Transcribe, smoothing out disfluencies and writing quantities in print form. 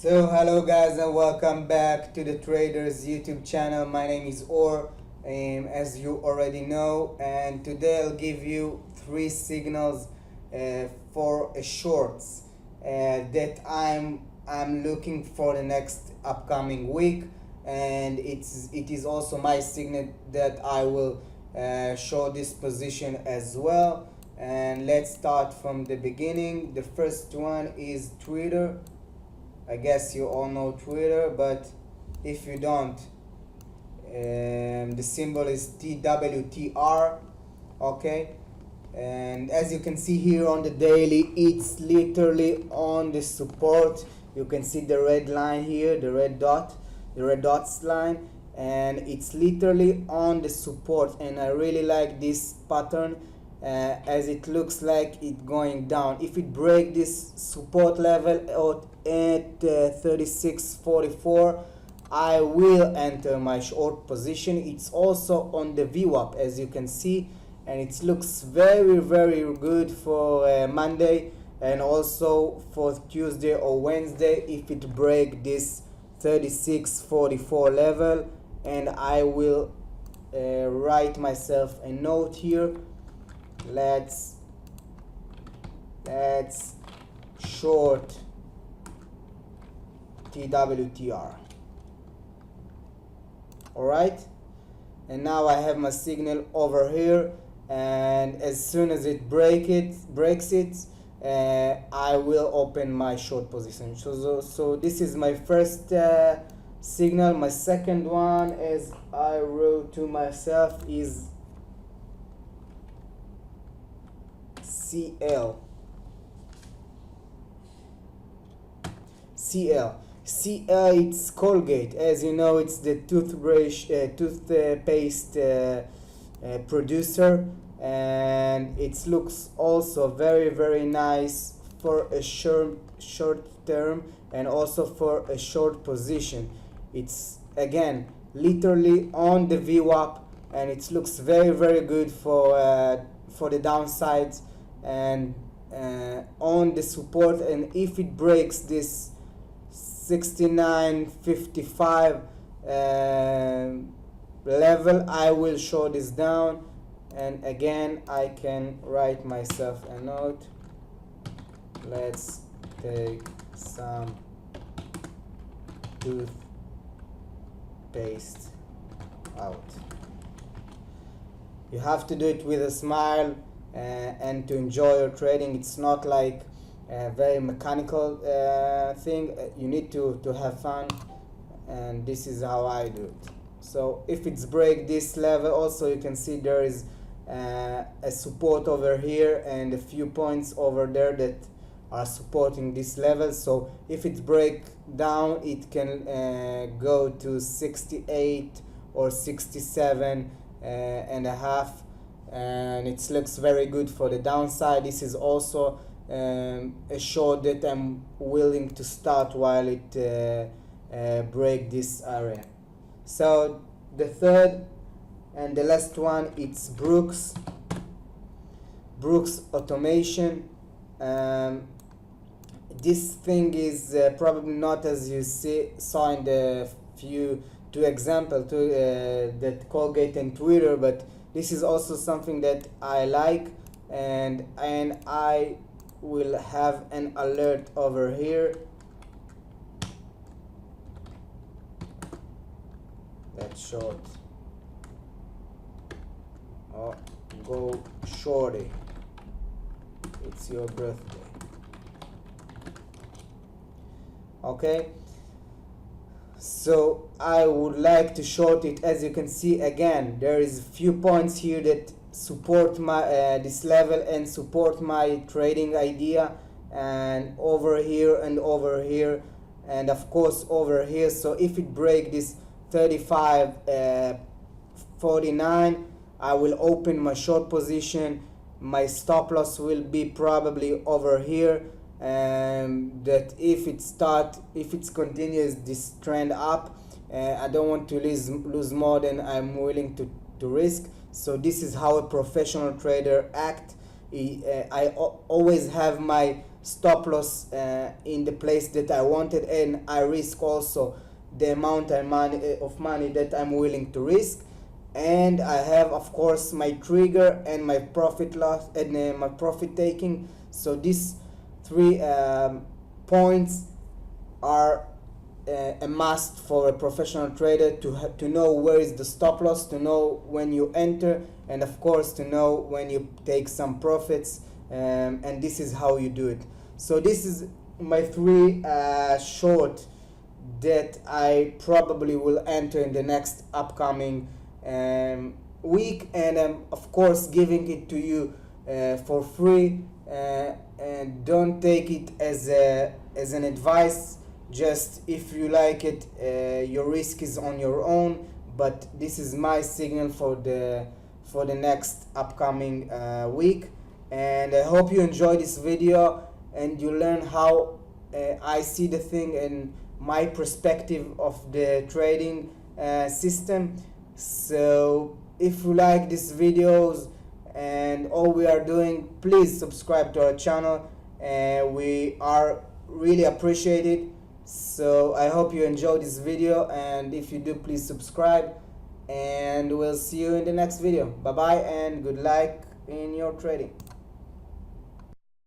So hello guys and welcome back to the Traders YouTube channel. My name is Or, as you already know, and today I'll give you three signals for a shorts that I'm looking for the next upcoming week, and it is also my signal that I will show this position as well. And let's start from the beginning. The first one is Twitter. I guess you all know Twitter, but if you don't, the symbol is TWTR. Okay, and as you can see here on the daily, it's literally on the support. You can see the red line here, the red dots line, and it's literally on the support. And I really like this pattern as it looks like it going down. If it break this support level at 36.44, I will enter my short position. It's also on the VWAP, as you can see, and it looks very good for Monday and also for Tuesday or Wednesday if it break this 36.44 level. And I will write myself a note here. Let's short TWTR. Alright, and now I have my signal over here, and as soon as it breaks it, I will open my short position. So this is my first signal. My second one, as I wrote to myself, is CL. It's Colgate. As you know, it's the toothpaste producer, and it looks also very nice for a short term and also for a short position. It's again literally on the VWAP, and it looks very good for the downsides and on the support. And if it breaks this 69.55 level, I will show this down. And again, I can write myself a note. Let's take some toothpaste out. You have to do it with a smile and to enjoy your trading. It's not like a very mechanical thing. You need to have fun, and this is how I do it. So if it's break this level, also you can see there is a support over here and a few points over there that are supporting this level. So if it break down, it can go to 68 or 67 and a half, and it looks very good for the downside. This is also a short that I'm willing to start while it break this area. So the third and the last one, it's Brooks Automation. This thing is probably not as you saw in the two examples that Colgate and Twitter, but this is also something that I like, and I will have an alert over here. Let's short. Oh, go shorty. It's your birthday. Okay, so I would like to short it. As you can see, again, there is a few points here that support my this level and support my trading idea, and over here and over here, and of course over here. So if it break this 35.49, I will open my short position. My stop loss will be probably over here, and that if it continues this trend up, I don't want to lose more than I'm willing to risk. So this is how a professional trader act. I always have my stop loss in the place that I wanted, and I risk also the amount of money that I'm willing to risk. And I have, of course, my trigger and my profit loss and my profit taking. So these three points are a must for a professional trader to know where is the stop loss, to know when you enter, and of course to know when you take some profits, and this is how you do it. So this is my three short that I probably will enter in the next upcoming week, and I'm of course giving it to you for free, and don't take it as an advice. Just if you like it, your risk is on your own, but this is my signal for the next upcoming week. And I hope you enjoy this video and you learn how I see the thing and my perspective of the trading system. So if you like these videos and all we are doing, please subscribe to our channel. We are really appreciated. So I hope you enjoyed this video, and if you do, please subscribe, and we'll see you in the next video. Bye bye and good luck in your trading.